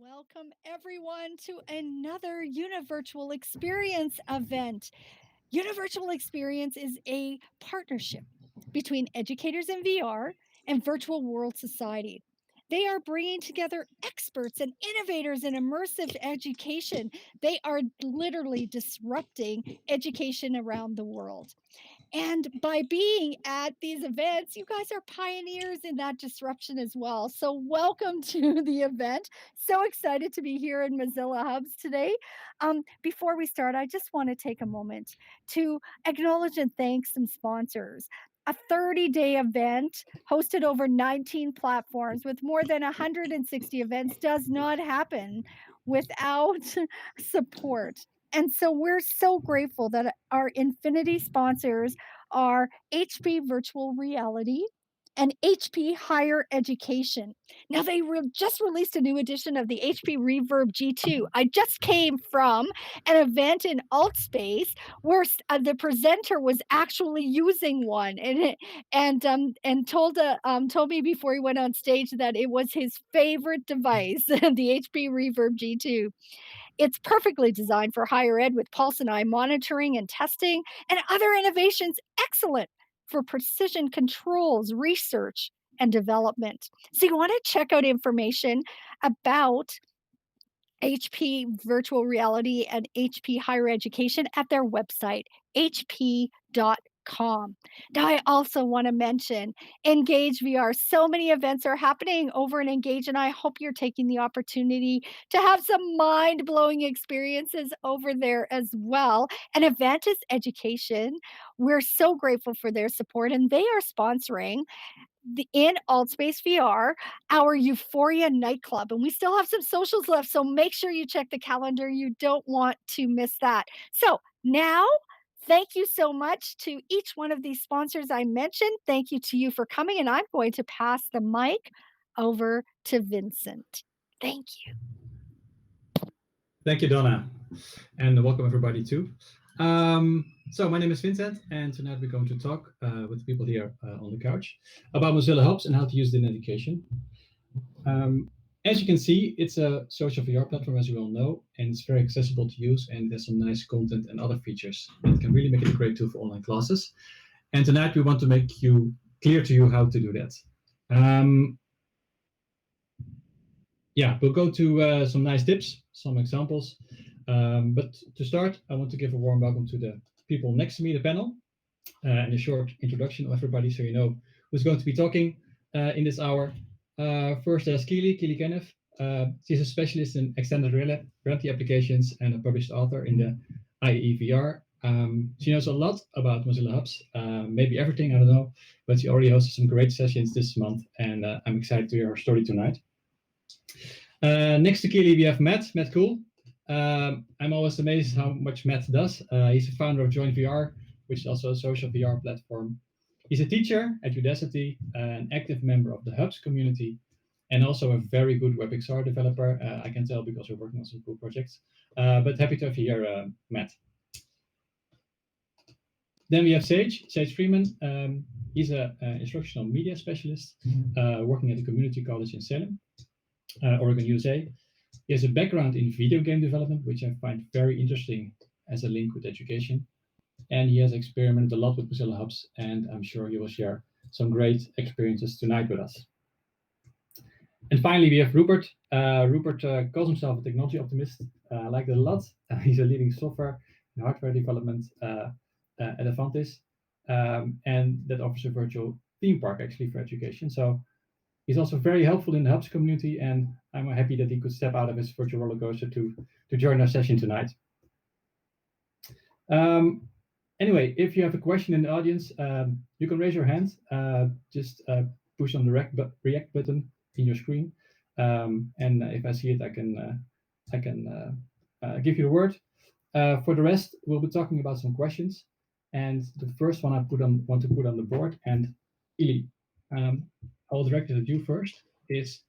Welcome everyone to another Univirtual Experience event. Univirtual Experience is a partnership between educators in VR and Virtual World Society. They are bringing together experts and innovators in immersive education. They are literally disrupting education around the world. And by being at these events, you guys are pioneers in that disruption as well. So, welcome to the event. So excited to be here in Mozilla Hubs today. Before we start, I just want to take a moment to acknowledge and thank some sponsors. A 30-day event hosted over 19 platforms with more than 160 events does not happen without support. And so we're so grateful that our Infinity sponsors are HP Virtual Reality and HP Higher Education. Now, they just released a new edition of the HP Reverb G2. I just came from an event in AltSpace where the presenter was actually using one and told me before he went on stage that it was his favorite device, the HP Reverb G2. It's perfectly designed for higher ed with pulse and eye monitoring and testing and other innovations excellent for precision controls, research, and development. So you want to check out information about HP Virtual Reality and HP Higher Education at their website, hp.com. Now, I also want to mention Engage VR. So many events are happening over in Engage, and I hope you're taking the opportunity to have some mind blowing experiences over there as well. An event is education. We're so grateful for their support, and they are sponsoring in AltSpace VR, our Euphoria nightclub. And we still have some socials left, so make sure you check the calendar. You don't want to miss that. So now, thank you so much to each one of these sponsors I mentioned. Thank you to you for coming, and I'm going to pass the mic over to Vincent. Thank you. Thank you, Donna, and welcome everybody too. So my name is Vincent, and tonight we're going to talk with the people here on the couch about Mozilla Hubs and how to use it in education. As you can see, it's a social VR platform, as you all know, and it's very accessible to use, and there's some nice content and other features that can really make it a great tool for online classes. And tonight we want to make clear to you how to do that. We'll go to some nice tips, some examples. But to start, I want to give a warm welcome to the people next to me, the panel, and a short introduction of everybody so you know who's going to be talking in this hour. First, there's Keely Kenneth. She's a specialist in extended reality applications and a published author in the IEVR. She knows a lot about Mozilla Hubs, maybe everything, I don't know, but she already hosted some great sessions this month, and I'm excited to hear her story tonight. Next to Keely, we have Matt Cool. I'm always amazed how much Matt does. He's the founder of Join VR, which is also a social VR platform. He's a teacher at Udacity, an active member of the Hubs community, and also a very good WebXR developer. I can tell because we're working on some cool projects. But happy to have you here, Matt. Then we have Sage Freeman. He's an instructional media specialist working at the community college in Salem, Oregon, USA. He has a background in video game development, which I find very interesting as a link with education. And he has experimented a lot with Mozilla Hubs, and I'm sure he will share some great experiences tonight with us. And finally, we have Rupert. Rupert calls himself a technology optimist. I like that a lot. He's a leading software and hardware development at Avantis, and that offers a virtual theme park actually for education. So he's also very helpful in the Hubs community, and I'm happy that he could step out of his virtual roller coaster to join our session tonight. Anyway, if you have a question in the audience, you can raise your hand. Just push on the react button in your screen, and if I see it, I can give you the word. For the rest, we'll be talking about some questions, and the first one I want to put on the board. And Eli, I'll direct it at you first. Is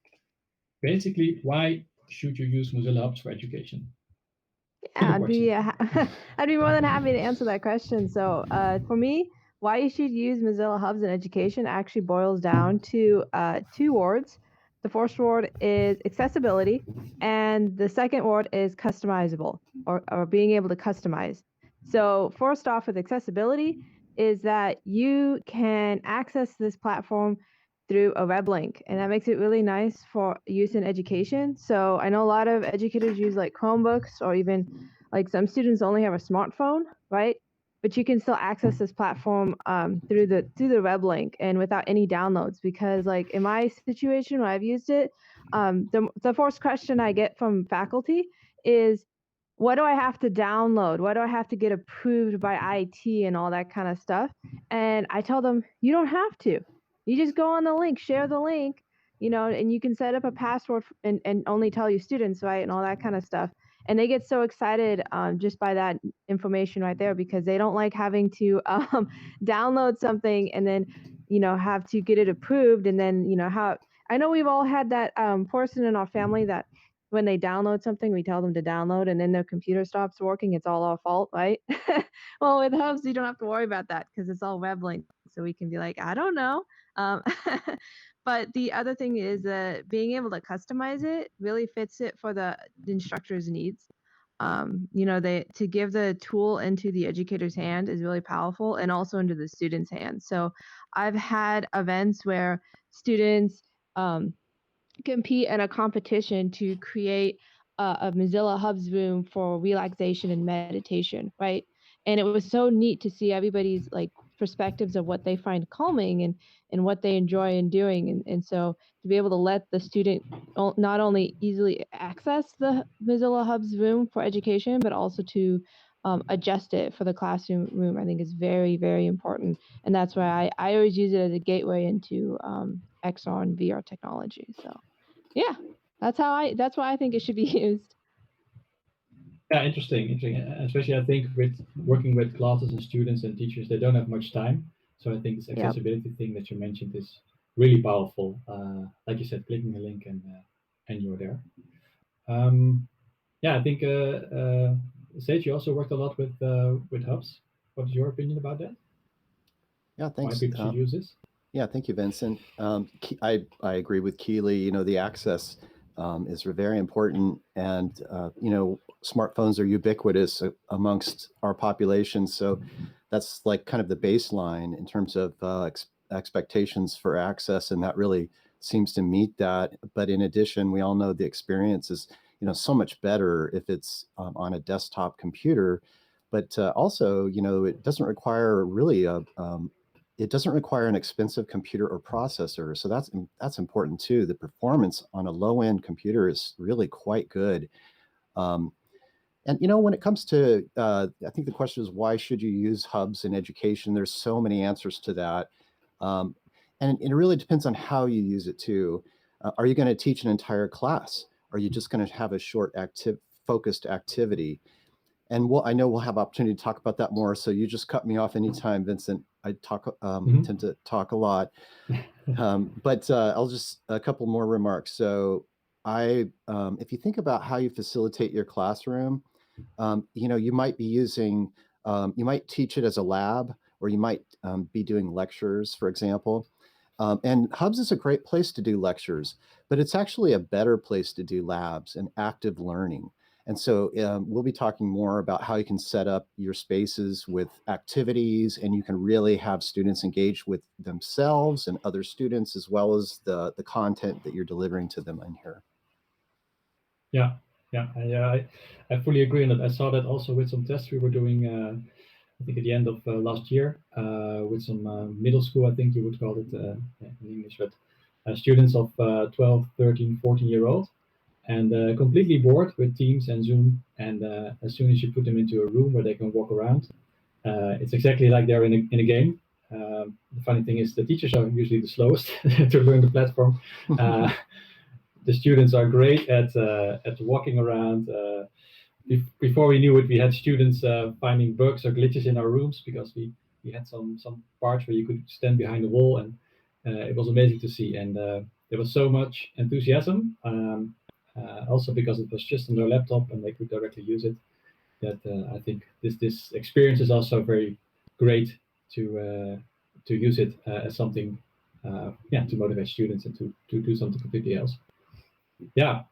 basically why should you use Mozilla Hubs for education? Yeah, I'd be more than happy to answer that question. So for me, why you should use Mozilla Hubs in education actually boils down to two words. The first word is accessibility, and the second word is customizable, or being able to customize. So first off with accessibility is that you can access this platform through a web link, and that makes it really nice for use in education. So I know a lot of educators use like Chromebooks, or even like some students only have a smartphone, right? But you can still access this platform through the web link and without any downloads. Because like in my situation when I've used it, the first question I get from faculty is, what do I have to download? What do I have to get approved by IT and all that kind of stuff? And I tell them, you don't have to. You just go on the link, share the link, and you can set up a password and only tell your students, right? And all that kind of stuff. And they get so excited just by that information right there, because they don't like having to download something and then, have to get it approved. And then, how I know we've all had that person in our family that when they download something, we tell them to download and then their computer stops working. It's all our fault, right? Well, with Hubs, you don't have to worry about that because it's all web linked. So we can be like, I don't know. Um, but the other thing is that being able to customize it really fits it for the instructor's needs. To give the tool into the educator's hand is really powerful, and also into the student's hand. So I've had events where students compete in a competition to create a Mozilla Hubs room for relaxation and meditation, right? And it was so neat to see everybody's like perspectives of what they find calming and what they enjoy in doing. And so to be able to let the student not only easily access the Mozilla Hubs room for education, but also to adjust it for the classroom room, I think is very, very important. And that's why I always use it as a gateway into XR and VR technology. So yeah, that's why I think it should be used. Yeah, interesting. Especially I think with working with classes and students and teachers, they don't have much time. So I think this Yep. accessibility thing that you mentioned is really powerful. Like you said, clicking a link and you're there. Yeah, I think Sage, you also worked a lot with hubs. What is your opinion about that? Yeah, thanks. Why people should use this? Yeah, thank you, Vincent. I agree with Keely. The access is very important, and smartphones are ubiquitous amongst our population. So that's like kind of the baseline in terms of expectations for access, and that really seems to meet that. But in addition, we all know the experience is so much better if it's on a desktop computer. But also, it doesn't require really it doesn't require an expensive computer or processor. So that's important too. The performance on a low-end computer is really quite good. And when it comes to, I think the question is, why should you use hubs in education? There's so many answers to that. And it really depends on how you use it too. Are you going to teach an entire class? Are you just going to have a short focused activity? And I know we'll have opportunity to talk about that more. So you just cut me off anytime, Vincent. I tend to talk a lot, but I'll just a couple more remarks. So if you think about how you facilitate your classroom, you might be using, you might teach it as a lab, or you might be doing lectures, for example. And Hubs is a great place to do lectures, but it's actually a better place to do labs and active learning. And so we'll be talking more about how you can set up your spaces with activities, and you can really have students engage with themselves and other students, as well as the content that you're delivering to them in here. Yeah, I fully agree on that. I saw that also with some tests we were doing, I think at the end of last year, with some middle school, I think you would call it in English, but students of 12, 13, 14-year-old. And completely bored with Teams and Zoom. And as soon as you put them into a room where they can walk around, it's exactly like they're in a game. The funny thing is the teachers are usually the slowest to learn the platform. The students are great at walking around. Before we knew it, we had students finding bugs or glitches in our rooms because we had some parts where you could stand behind the wall, and it was amazing to see. And there was so much enthusiasm. Also because it was just on their laptop and they could directly use it, that I think this experience is also very great to use it as something to motivate students and to do something completely else. Yeah,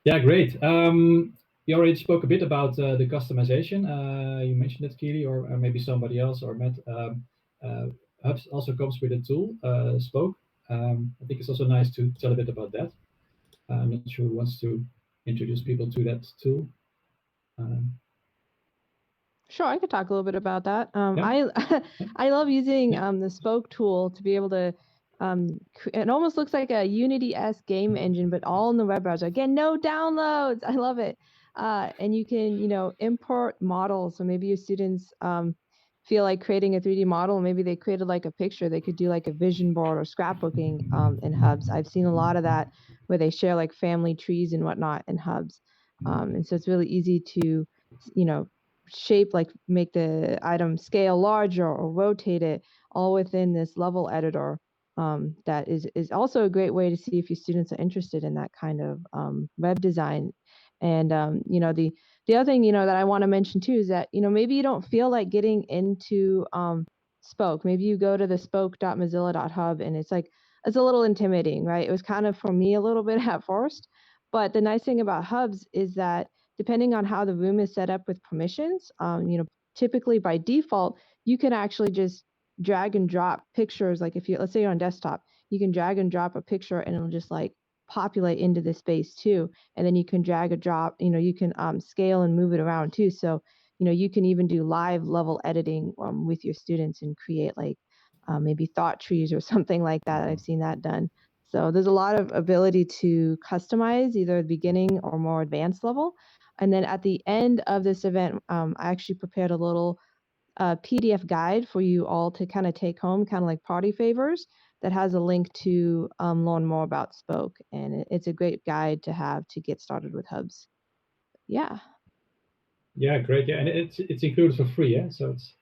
great. You already spoke a bit about the customization. You mentioned it, Keely, or maybe somebody else, or Matt. Hubs also comes with a tool, Spoke. I think it's also nice to tell a bit about that. I'm not sure who wants to introduce people to that tool. Sure, I could talk a little bit about that. Yeah. I love using the Spoke tool to be able to. It almost looks like a Unity-esque game engine, but all in the web browser. Again, no downloads. I love it. And you can, import models. So maybe your students feel like creating a 3D model. Maybe they created like a picture. They could do like a vision board or scrapbooking in Hubs. I've seen a lot of that where they share like family trees and whatnot in Hubs. And so it's really easy to, shape, like make the item scale larger or rotate it all within this level editor. That is also a great way to see if your students are interested in that kind of web design. And the other thing that I want to mention too is that maybe you don't feel like getting into Spoke. Maybe you go to the spoke.mozilla.hub and it's a little intimidating, right? It was kind of for me a little bit at first, but the nice thing about Hubs is that depending on how the room is set up with permissions, typically by default, you can actually just drag and drop pictures. Like let's say you're on desktop, you can drag and drop a picture and it'll just like populate into the space too. And then you can drag a drop, you can scale and move it around too. So, you can even do live level editing with your students and create like maybe thought trees or something like that. I've seen that done. So there's a lot of ability to customize either the beginning or more advanced level. And then at the end of this event, I actually prepared a little PDF guide for you all to kind of take home, kind of like party favors, that has a link to learn more about Spoke. And it's a great guide to have to get started with Hubs. Yeah. Yeah, great. Yeah, and it's included for free, yeah? So it's,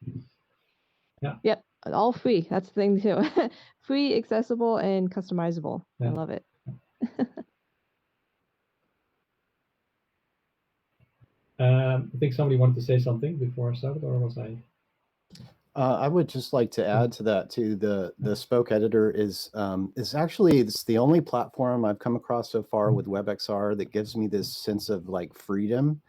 yeah. Yep, all free. That's the thing too. Free, accessible, and customizable. Yeah. I love it. I think somebody wanted to say something before I started, or was I? I would just like to add to that too. The Spoke editor is actually it's the only platform I've come across so far with WebXR that gives me this sense of like freedom.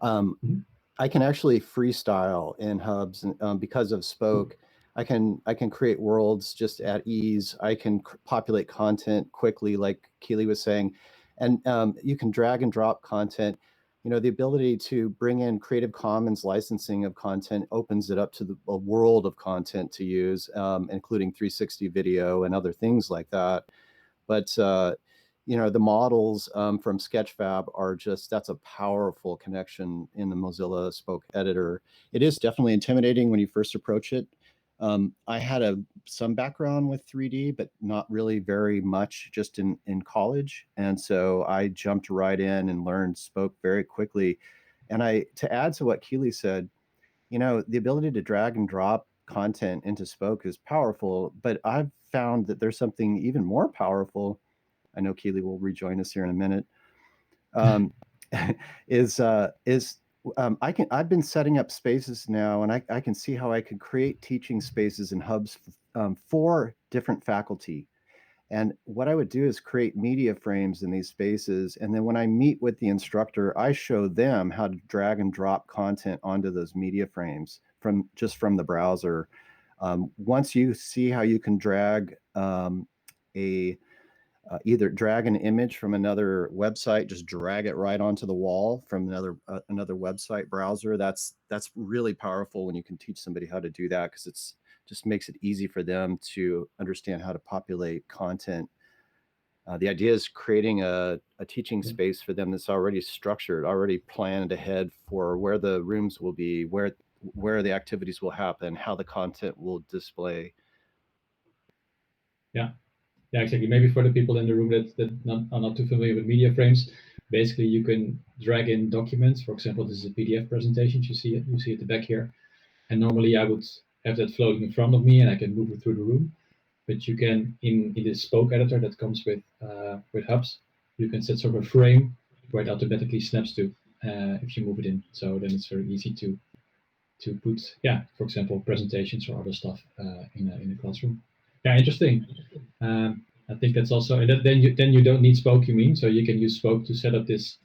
I can actually freestyle in Hubs because of Spoke. I can create worlds just at ease. I can populate content quickly, like Keely was saying, and you can drag and drop content. The ability to bring in Creative Commons licensing of content opens it up to a world of content to use, including 360 video and other things like that. But the models from Sketchfab are that's a powerful connection in the Mozilla Spoke editor. It is definitely intimidating when you first approach it. I had some background with 3D, but not really very much, just in college. And so I jumped right in and learned Spoke very quickly. And to add to what Keely said, the ability to drag and drop content into Spoke is powerful, but I've found that there's something even more powerful. I know Keely will rejoin us here in a minute. I've been setting up spaces now, and I can see how I could create teaching spaces in Hubs for different faculty. And what I would do is create media frames in these spaces. And then when I meet with the instructor, I show them how to drag and drop content onto those media frames from the browser. Once you see how you can drag either drag an image from another website, just drag it right onto the wall from another website browser. That's really powerful when you can teach somebody how to do that, because it's just makes it easy for them to understand how to populate content. The idea is creating a teaching space for them that's already structured, already planned ahead for where the rooms will be, where the activities will happen, how the content will display. Yeah. Yeah, exactly. Maybe for the people in the room that are not too familiar with media frames, basically you can drag in documents. For example, this is a PDF presentation. You see at the back here. And normally I would have that floating in front of me and I can move it through the room. But you can, in this Spoke editor that comes with Hubs, you can set sort of a frame where it automatically snaps to if you move it in. So then it's very easy to put, for example, presentations or other stuff in a classroom. Yeah, interesting. I think that's also, and then you don't need Spoke. You mean so you can use Spoke to set up this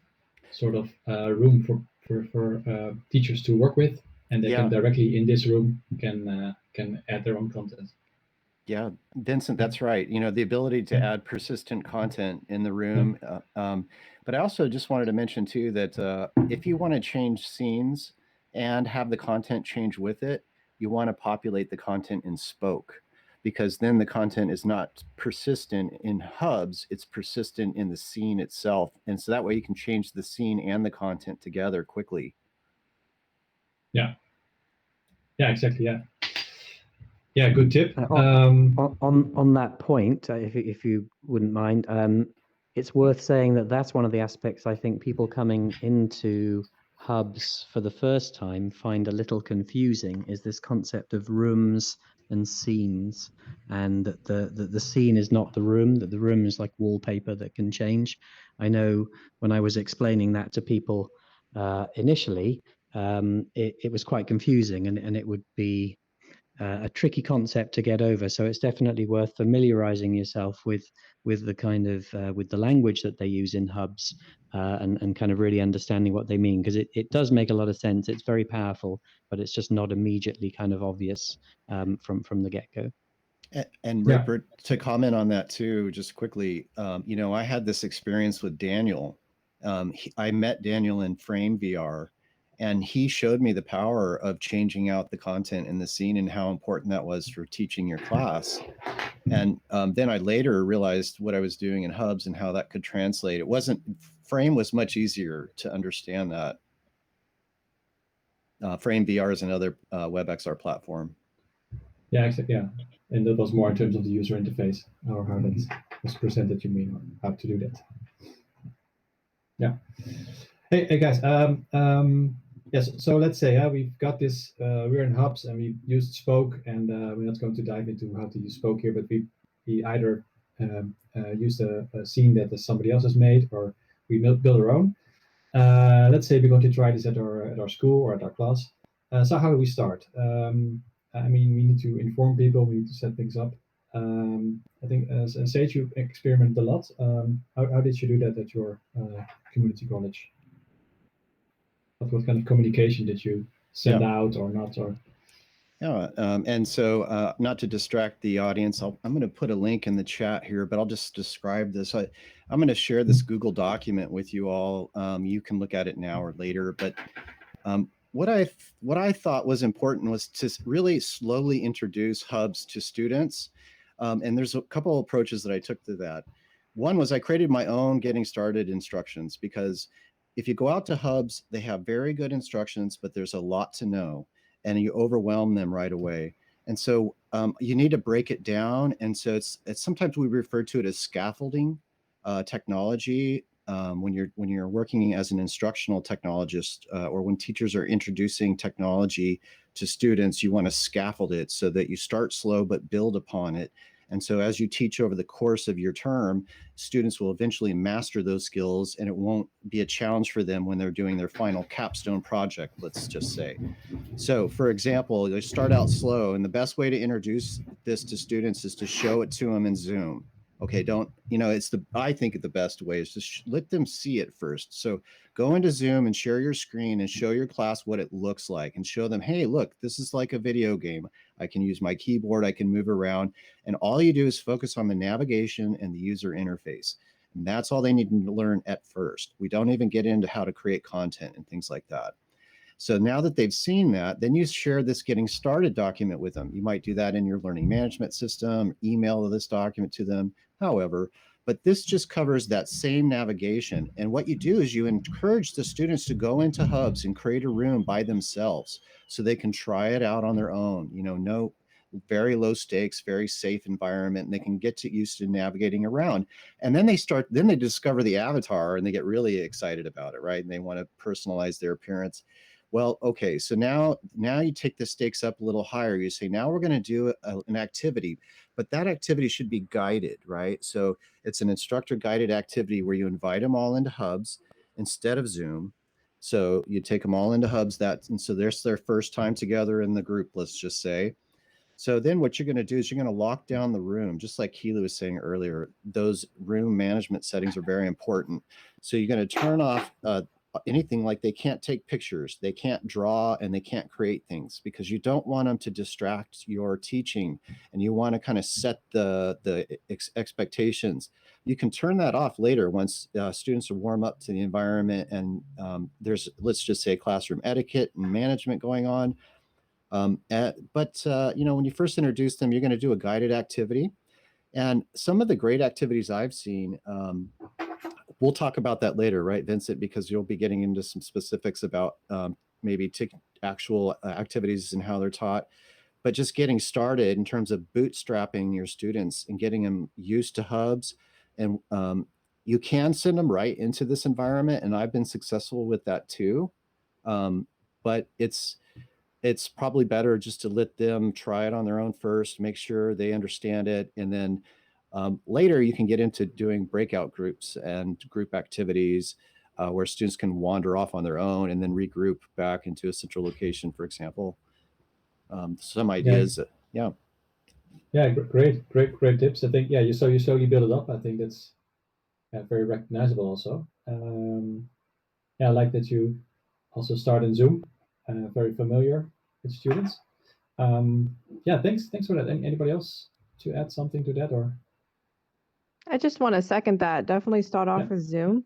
sort of room for teachers to work with, and they can Yeah. directly in this room can add their own content. Yeah, Vincent, that's right. The ability to add persistent content in the room. But I also just wanted to mention too that if you want to change scenes and have the content change with it, you want to populate the content in Spoke, because then the content is not persistent in Hubs, it's persistent in the scene itself. And so that way you can change the scene and the content together quickly. Yeah. Yeah, exactly. Yeah, good tip. On that point, if you wouldn't mind, it's worth saying that that's one of the aspects I think people coming into Hubs for the first time find a little confusing, is this concept of rooms and scenes, and that the scene is not the room, that the room is like wallpaper that can change. I know when I was explaining that to people initially, it was quite confusing, and it would be a tricky concept to get over. So it's definitely worth familiarizing yourself with the kind of with the language that they use in Hubs, and kind of really understanding what they mean, because it does make a lot of sense. It's very powerful, but it's just not immediately kind of obvious from the get-go. And Rupert, to comment on that too, just quickly, I had this experience with Daniel. I met Daniel in Frame VR, and he showed me the power of changing out the content in the scene and how important that was for teaching your class. And then I later realized what I was doing in Hubs and how that could translate. Frame was much easier to understand that. Frame VR is another WebXR platform. Yeah, exactly. Yeah, and that was more in terms of the user interface, or how that was presented. You mean, or how to do that? Yeah. Hey guys. Yes. So let's say we've got this. We're in Hubs and we used Spoke, and we're not going to dive into how to use Spoke here, but we either used a scene that somebody else has made, or we build our own. Let's say we're going to try this at our school or at our class. So how do we start? I mean, we need to inform people. We need to set things up. I think as Sage, you experiment a lot. How did you do that at your community college? What kind of communication did you send out or not? Or Yeah, and so not to distract the audience, I'm going to put a link in the chat here, but I'll just describe this. I'm going to share this Google document with you all. You can look at it now or later, but what I thought was important was to really slowly introduce Hubs to students. And there's a couple of approaches that I took to that. One was I created my own getting started instructions, because if you go out to Hubs, they have very good instructions, but there's a lot to know, and you overwhelm them right away. And so you need to break it down. And so it's sometimes we refer to it as scaffolding technology. When you're working as an instructional technologist, or when teachers are introducing technology to students, you want to scaffold it so that you start slow but build upon it. And so as you teach over the course of your term, students will eventually master those skills, and it won't be a challenge for them when they're doing their final capstone project, let's just say. So for example, they start out slow, and the best way to introduce this to students is to show it to them in Zoom. Okay, I think the best way is to let them see it first. So go into Zoom and share your screen and show your class what it looks like, and show them, hey, look, this is like a video game. I can use my keyboard, I can move around, and all you do is focus on the navigation and the user interface. And that's all they need to learn at first. We don't even get into how to create content and things like that. So now that they've seen that, then you share this getting started document with them. You might do that in your learning management system, email this document to them, however, but this just covers that same navigation. And what you do is you encourage the students to go into Hubs and create a room by themselves so they can try it out on their own. No very low stakes, very safe environment, and they can get used to navigating around. And then they discover the avatar, and they get really excited about it, right? And they want to personalize their appearance. Well, okay, so now you take the stakes up a little higher. You say, now we're going to do an activity, but that activity should be guided, right? So it's an instructor guided activity where you invite them all into Hubs instead of Zoom. So you take them all into Hubs, and so there's their first time together in the group, let's just say. So then what you're going to do is you're going to lock down the room, just like Keely was saying earlier. Those room management settings are very important. So you're going to turn off anything like they can't take pictures, they can't draw, and they can't create things, because you don't want them to distract your teaching, and you want to kind of set the expectations. You can turn that off later once students are warm up to the environment, and there's, let's just say, classroom etiquette and management going on. But when you first introduce them, you're going to do a guided activity. And some of the great activities I've seen, we'll talk about that later, right, Vincent? Because you'll be getting into some specifics about maybe actual activities and how they're taught. But just getting started in terms of bootstrapping your students and getting them used to Hubs. And you can send them right into this environment. And I've been successful with that too. But it's probably better just to let them try it on their own first, make sure they understand it. And then later you can get into doing breakout groups and group activities where students can wander off on their own and then regroup back into a central location, for example. Some ideas. Yeah. Yeah, great tips. I think, yeah, you slowly build it up. I think that's very recognizable also. Yeah, I like that you also start in Zoom, very familiar with students. Yeah, thanks for that. Anybody else to add something to that, or? I just want to second that. Definitely start off Yeah. with Zoom.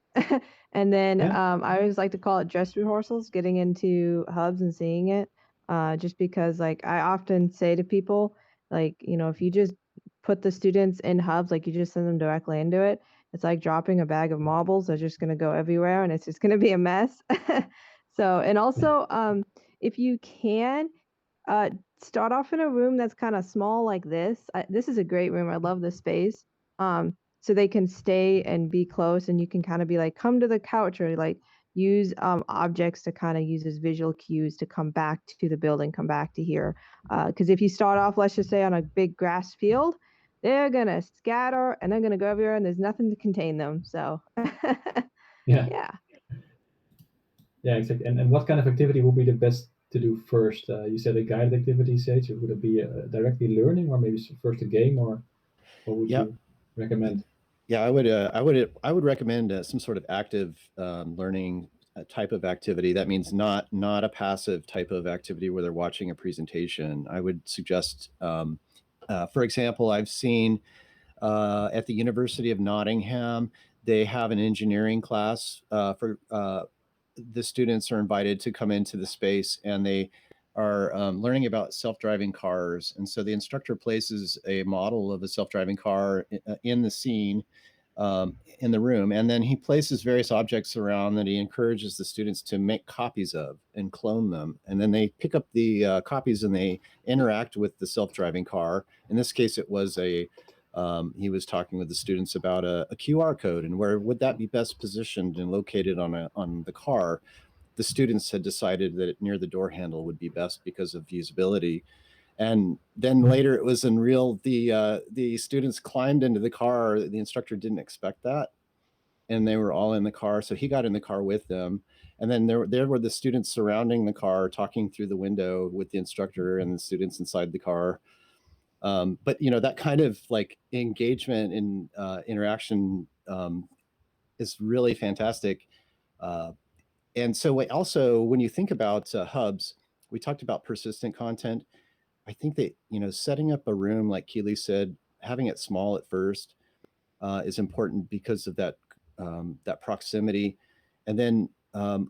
And then Yeah. I always like to call it dress rehearsals, getting into Hubs and seeing it. Just because, like, I often say to people, like, if you just put the students in Hubs, like you just send them directly into it, it's like dropping a bag of marbles. They're just going to go everywhere and it's just going to be a mess. So, and also, if you can, uh, start off in a room that's kind of small like this. This is a great room. I love this space. So they can stay and be close, and you can kind of be like, come to the couch, or like use objects to kind of use as visual cues to come back to the building, come back to here. Because if you start off, let's just say, on a big grass field, they're gonna scatter and they're gonna go everywhere, and there's nothing to contain them. So, Yeah. yeah. Yeah, exactly. And what kind of activity would be the best to do first? You said a guided activity, Sage. Would it be directly learning, or maybe first a game, or what would you recommend? Yeah, I would recommend some sort of active learning type of activity. That means not a passive type of activity where they're watching a presentation. I would suggest, for example, I've seen at the University of Nottingham, they have an engineering class for the students are invited to come into the space, and they are learning about self-driving cars. And so the instructor places a model of a self-driving car in the scene, in the room, and then he places various objects around that he encourages the students to make copies of and clone them. And then they pick up the copies and they interact with the self-driving car. In this case, it was he was talking with the students about a QR code and where would that be best positioned and located on the car. The students had decided that near the door handle would be best because of usability. And then later it was in real, the students climbed into the car. The instructor didn't expect that, and they were all in the car. So he got in the car with them. And then there were the students surrounding the car, talking through the window with the instructor and the students inside the car. But that kind of like engagement and interaction is really fantastic. And so also, when you think about Hubs, we talked about persistent content. I think that, setting up a room, like Keely said, having it small at first is important because of that proximity. And then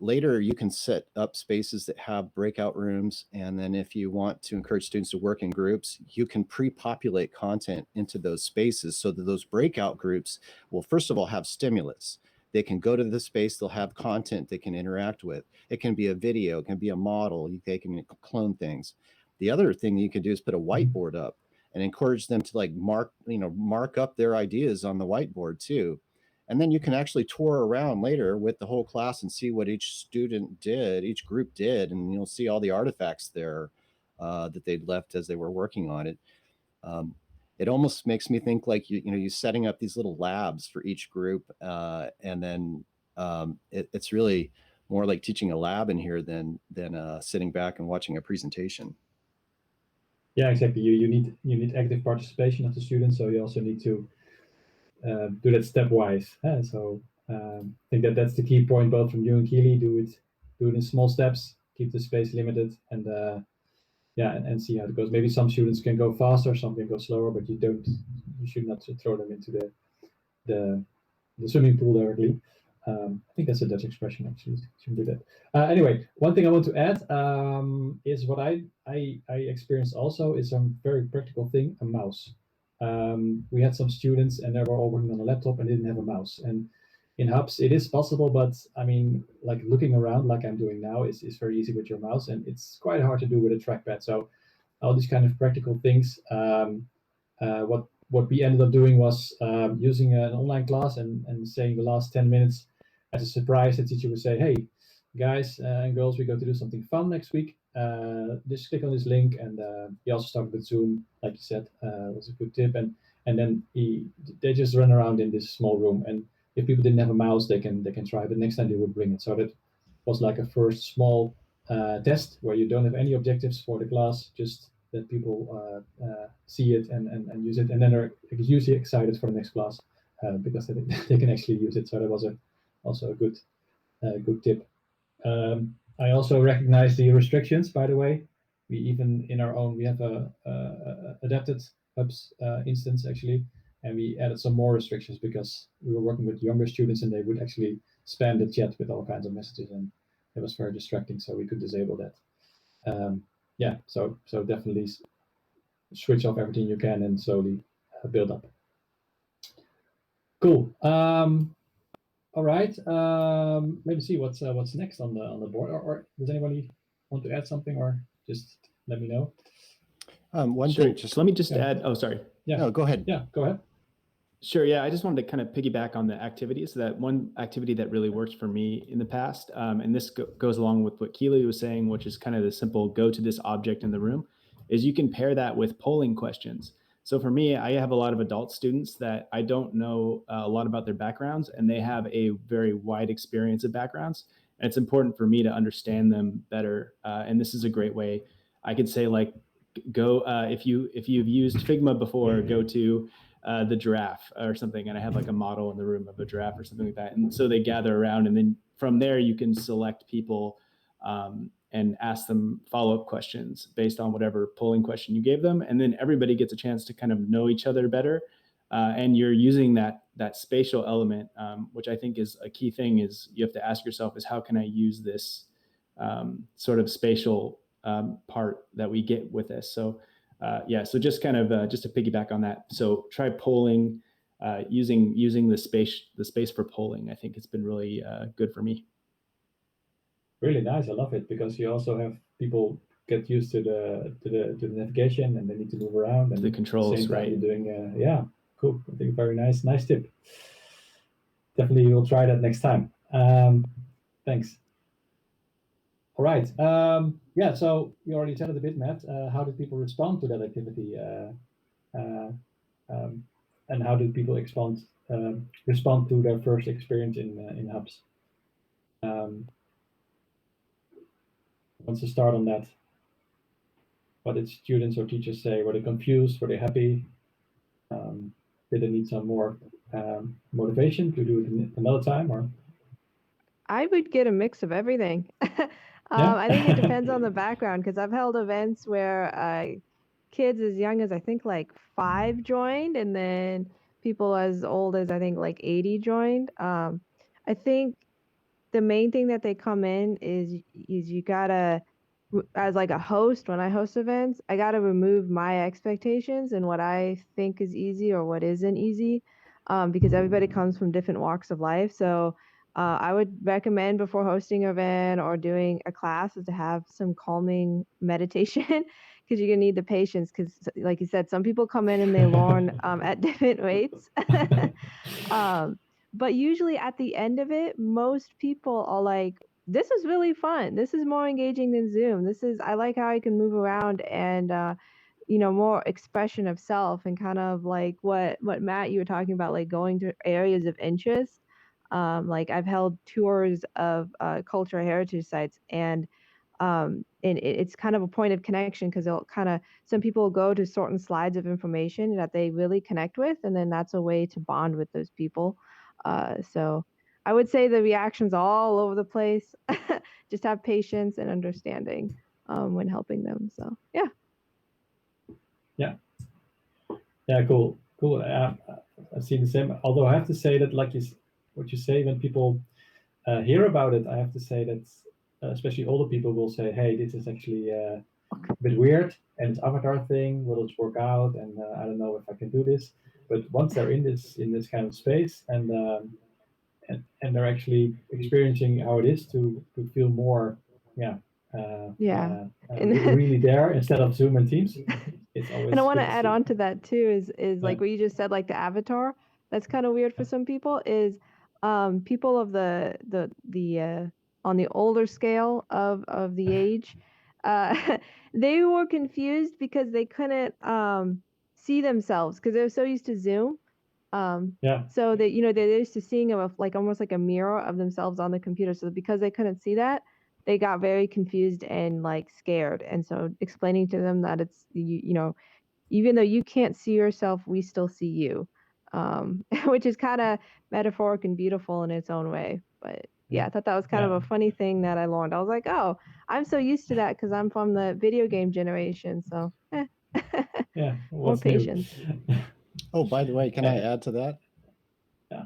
later you can set up spaces that have breakout rooms. And then if you want to encourage students to work in groups, you can pre-populate content into those spaces so that those breakout groups will, first of all, have stimulus. They can go to the space, they'll have content they can interact with. It can be a video, it can be a model, they can clone things. The other thing you can do is put a whiteboard up and encourage them to like mark up their ideas on the whiteboard too. And then you can actually tour around later with the whole class and see what each student did, each group did, and you'll see all the artifacts there that they'd left as they were working on it. It almost makes me think like you setting up these little labs for each group, and then it's really more like teaching a lab in here than sitting back and watching a presentation. Yeah, exactly. You need active participation of the students, so you also need to do that stepwise. So I think that's the key point, both from you and Keely. Do it in small steps. Keep the space limited, and and see how it goes. Maybe some students can go faster, some can go slower, but you should not throw them into the swimming pool directly. I think that's a Dutch expression, actually. Shouldn't do that. Anyway, one thing I want to add is what I experienced also is some very practical thing, a mouse. We had some students and they were all working on a laptop and didn't have a mouse. And in Hubs, it is possible, but I mean, like looking around like I'm doing now is very easy with your mouse, and it's quite hard to do with a trackpad. So all these kind of practical things. What we ended up doing was using an online class and saying the last 10 minutes as a surprise. The teacher would say, "Hey, guys and girls, we're going to do something fun next week. Just click on this link." And he also started with Zoom, like you said, was a good tip. And then they just run around in this small room. And if people didn't have a mouse, they can try. But next time they would bring it. So that was like a first small test where you don't have any objectives for the class, just that people see it and use it, and then they're usually excited for the next class because they can actually use it. So that was also a good tip. I also recognize the restrictions. By the way, we even in our own we have a adapted Hubs instance actually, and we added some more restrictions because we were working with younger students and they would actually spam the chat with all kinds of messages, and it was very distracting. So we could disable that. So definitely switch off everything you can and slowly build up. Cool. All right. Maybe see what's next on the board, or does anybody want to add something, or just let me know? One Sure. thing, just Let me just add. Oh, sorry. Yeah. No, go ahead. Yeah, go ahead. Sure. Yeah, I just wanted to kind of piggyback on the activities. So that one activity that really worked for me in the past, and this goes along with what Keely was saying, which is kind of the simple go to this object in the room, is you can pair that with polling questions. So for me, I have a lot of adult students that I don't know a lot about their backgrounds, and they have a very wide experience of backgrounds. And it's important for me to understand them better. And this is a great way. I could say like, go if you've used Figma before, go to the giraffe or something, and I have like a model in the room of a giraffe or something like that. And so they gather around, and then from there you can select people and ask them follow-up questions based on whatever polling question you gave them, and then everybody gets a chance to kind of know each other better. And you're using that spatial element, which I think is a key thing. Is you have to ask yourself is how can I use this sort of spatial part that we get with this. So so just kind of just to piggyback on that. So try polling, using the space for polling. I think it's been really good for me. Really nice. I love it because you also have people get used to the navigation and they need to move around and The controls, same time right? you're doing cool. I think very nice tip. Definitely we'll try that next time. Thanks. All right. So you already said it a bit, Matt. How did people respond to that activity? And how did people respond to their first experience in Hubs? Wants to start on that? What did students or teachers say? Were they confused? Were they happy? Did they need some more motivation to do it another time? Or I would get a mix of everything. yeah, I think it depends on the background because I've held events where kids as young as I think like 5 joined, and then people as old as I think like 80 joined. I think the main thing that they come in is you gotta, as like a host, when I host events, I gotta remove my expectations and what I think is easy or what isn't easy, because everybody comes from different walks of life. So I would recommend before hosting an event or doing a class is to have some calming meditation because you're gonna need the patience because, like you said, some people come in and they learn at different rates. But usually at the end of it, most people are like, this is really fun. This is more engaging than Zoom. I like how I can move around and, more expression of self and kind of like what Matt, you were talking about, like going to areas of interest. Like I've held tours of cultural heritage sites, and And it's kind of a point of connection because some people go to certain slides of information that they really connect with, and then that's a way to bond with those people. So I would say the reactions all over the place. Just have patience and understanding when helping them. So yeah. Yeah, cool. I've seen the same. Although I have to say that, like what you say, when people hear about it, I have to say that especially older people will say, "Hey, this is actually a bit weird, and it's avatar thing. Will it work out? And I don't know if I can do this." But once they're in this kind of space, and they're actually experiencing how it is to feel more, Yeah. And really there instead of Zoom and Teams. It's always and I want good to to add see. on to that too is Yeah. like what you just said, like the avatar. That's kind of weird for some people. Is people of the on the older scale of the age, uh, they were confused because they couldn't see themselves because they're so used to Zoom. Yeah. So that they're used to seeing like almost like a mirror of themselves on the computer. So because they couldn't see that, they got very confused and like scared. And so explaining to them that it's even though you can't see yourself, we still see you, which is kind of metaphoric and beautiful in its own way. But yeah, I thought that was kind of a funny thing that I learned. I was like, oh, I'm so used to that because I'm from the video game generation. So Yeah. more What's new? patience. Oh, by the way, can I add to that?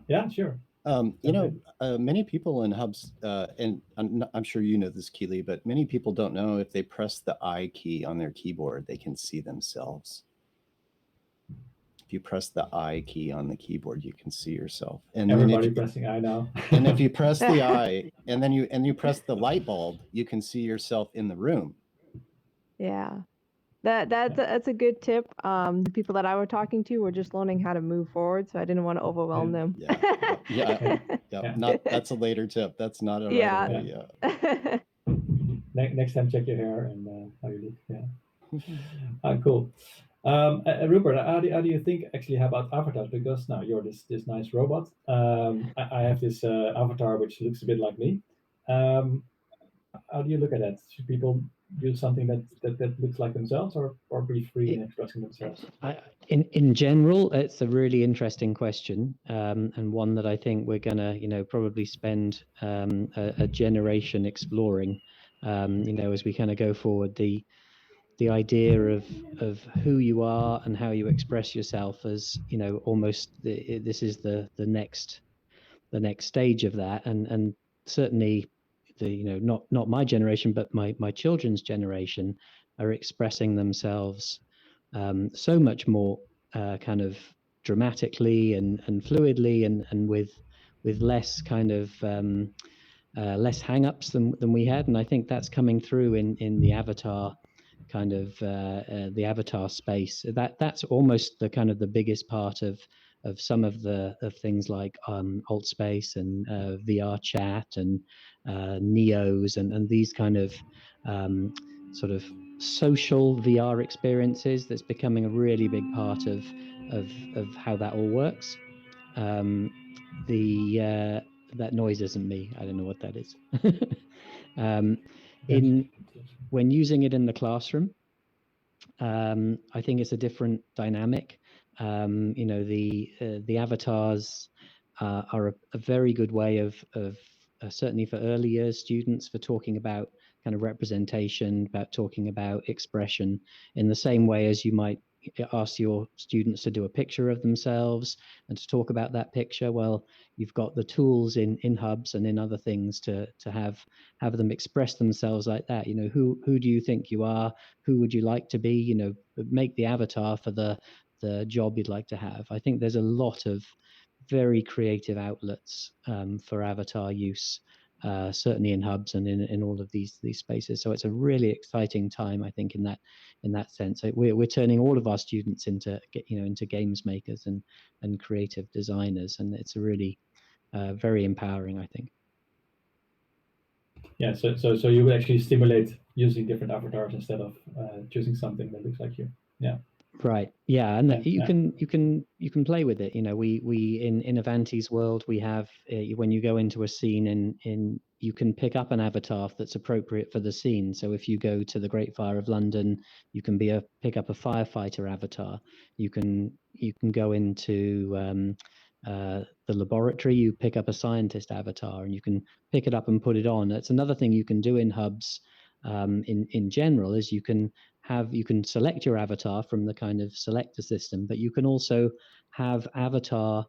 Yeah, sure. Many people in Hubs, and I'm sure you know this, Keely, but many people don't know if they press the I key on their keyboard, they can see themselves. If you press the I key on the keyboard, you can see yourself. And Everybody then pressing I now. and if you press the I and then you press the light bulb, you can see yourself in the room. Yeah. That's a good tip. The people that I were talking to were just learning how to move forward, so I didn't want to overwhelm them. Yeah. Not that's a later tip. That's not a right away. Yeah. Next time, check your hair and how you look. Yeah. Cool. Rupert, how do you think actually about avatars? Because now you're this nice robot. I have this avatar which looks a bit like me. How do you look at that? Should people use something that looks like themselves, or be free in expressing themselves? In general, it's a really interesting question, and one that I think we're gonna, probably spend a generation exploring. As we kind of go forward, the idea of who you are and how you express yourself as, almost this is the next stage of that, and certainly not my generation, but my children's generation are expressing themselves so much more kind of dramatically and fluidly and with less kind of less hang-ups than we had, and I think that's coming through in the avatar kind of the avatar space. That's almost the kind of the biggest part of some of things like alt space and VR chat and neos and these kind of sort of social VR experiences. That's becoming a really big part of how that all works. That noise isn't me. I don't know what that is. When using it in the classroom, I think it's a different dynamic. The avatars are a very good way of certainly for early years students, for talking about kind of representation, about talking about expression, in the same way as you might ask your students to do a picture of themselves and to talk about that picture. Well, you've got the tools in Hubs and in other things to have them express themselves like that. Who do you think you are? Who would you like to be? Make the avatar for the job you'd like to have. I think there's a lot of very creative outlets for avatar use, certainly in Hubs and in all of these spaces. So it's a really exciting time, I think, in that sense. We're turning all of our students into games makers and creative designers, and it's a really very empowering, I think. Yeah, so you would actually stimulate using different avatars instead of choosing something that looks like you. Yeah. Right. Yeah, and Yeah, you yeah. can play with it. You know, we in Avanti's world, we have when you go into a scene in you can pick up an avatar that's appropriate for the scene. So if you go to the Great Fire of London, you can pick up a firefighter avatar. You can go into the laboratory, you pick up a scientist avatar, and you can pick it up and put it on. That's another thing you can do in hubs. In general, is you can select your avatar from the kind of selector system, but you can also have avatar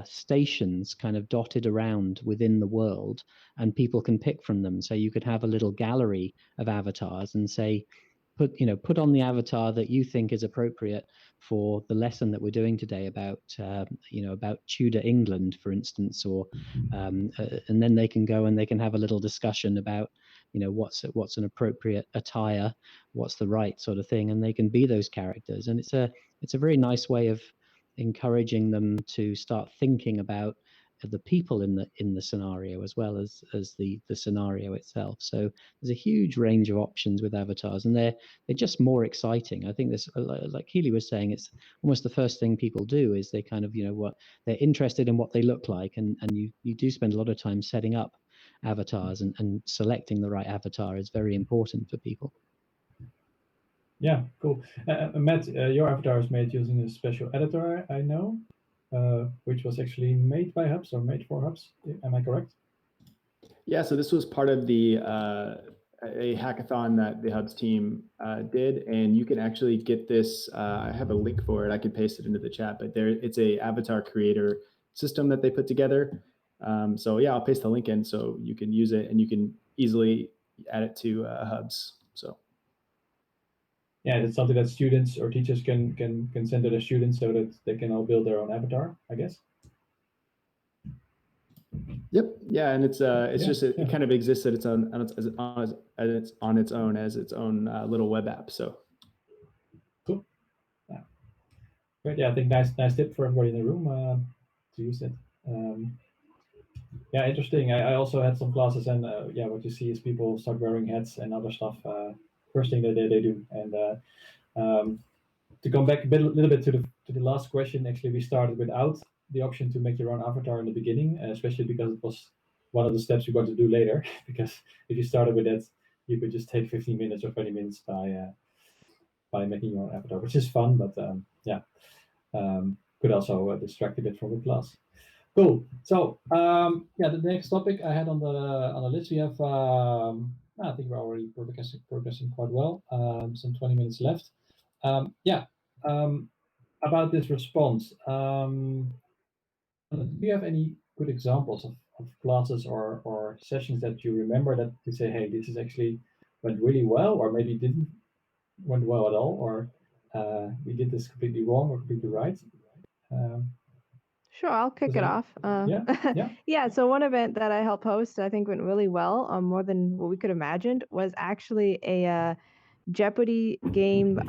stations kind of dotted around within the world, and people can pick from them. So you could have a little gallery of avatars and say, put on the avatar that you think is appropriate for the lesson that we're doing today about about Tudor England, for instance, or and then they can go and they can have a little discussion about what's an appropriate attire, what's the right sort of thing, and they can be those characters. And it's a very nice way of encouraging them to start thinking about the people in the scenario as well as the scenario itself. So there's a huge range of options with avatars, and they're just more exciting. I think this, like Keely was saying, it's almost the first thing people do is they kind of what they're interested in, what they look like, and you do spend a lot of time setting up avatars, and selecting the right avatar is very important for people. Yeah, cool. Matt, your avatar is made using a special editor, I know, which was actually made by Hubs or made for Hubs. Am I correct? Yeah, so this was part of the a hackathon that the Hubs team did, and you can actually get this. I have a link for it. I can paste it into the chat, but it's a avatar creator system that they put together. So yeah, I'll paste the link in so you can use it, and you can easily add it to Hubs. So yeah, it's something that students or teachers can send to their students so that they can all build their own avatar, I guess. Yep. Yeah, and it's Yeah, just it yeah. kind of exists at its own on its own as its own little web app. So Cool. Yeah. Great. Yeah, I think nice tip for everybody in the room to use it. Yeah, interesting. I also had some classes, and yeah, what you see is people start wearing hats and other stuff. First thing that they do, and to come back a little bit to the last question. Actually, we started without the option to make your own avatar in the beginning, especially because it was one of the steps we got to do later. Because if you started with that, you could just take 15 minutes or 20 minutes by making your own avatar, which is fun, but yeah, could also distract a bit from the class. Cool. So yeah, the next topic I had on the list, we have I think we're already progressing quite well. Some 20 minutes left. Yeah. About this response, do you have any good examples of classes or sessions that you remember that you say, hey, this is actually went really well, or maybe didn't went well at all, or we did this completely wrong or completely right? Sure, I'll kick it off. Yeah, yeah. Yeah, so one event that I helped host, I think went really well, more than what we could have imagined, was actually a Jeopardy game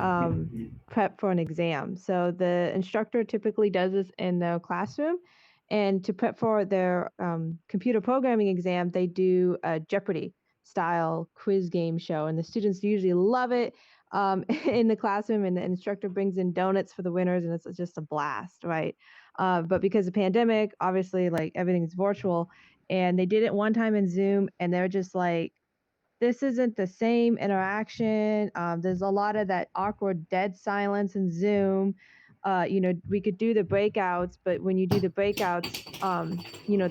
prep for an exam. So the instructor typically does this in the classroom, and to prep for their computer programming exam, they do a Jeopardy style quiz game show, and the students usually love it in the classroom, and the instructor brings in donuts for the winners, and it's just a blast, right? But because of pandemic, obviously, like everything's virtual, and they did it one time in Zoom, and they're just like, this isn't the same interaction. There's a lot of that awkward dead silence in Zoom. We could do the breakouts, but when you do the breakouts,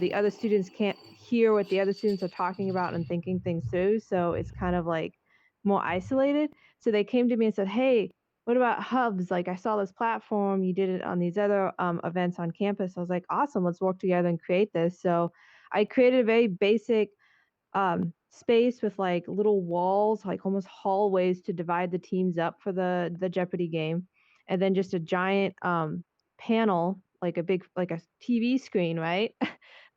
the other students can't hear what the other students are talking about and thinking things through. So it's kind of like more isolated. So they came to me and said, hey, what about Hubs? Like, I saw this platform, you did it on these other events on campus. I was like, awesome, let's work together and create this. So I created a very basic space with like little walls, like almost hallways, to divide the teams up for the Jeopardy game, and then just a giant panel, like a TV screen, right?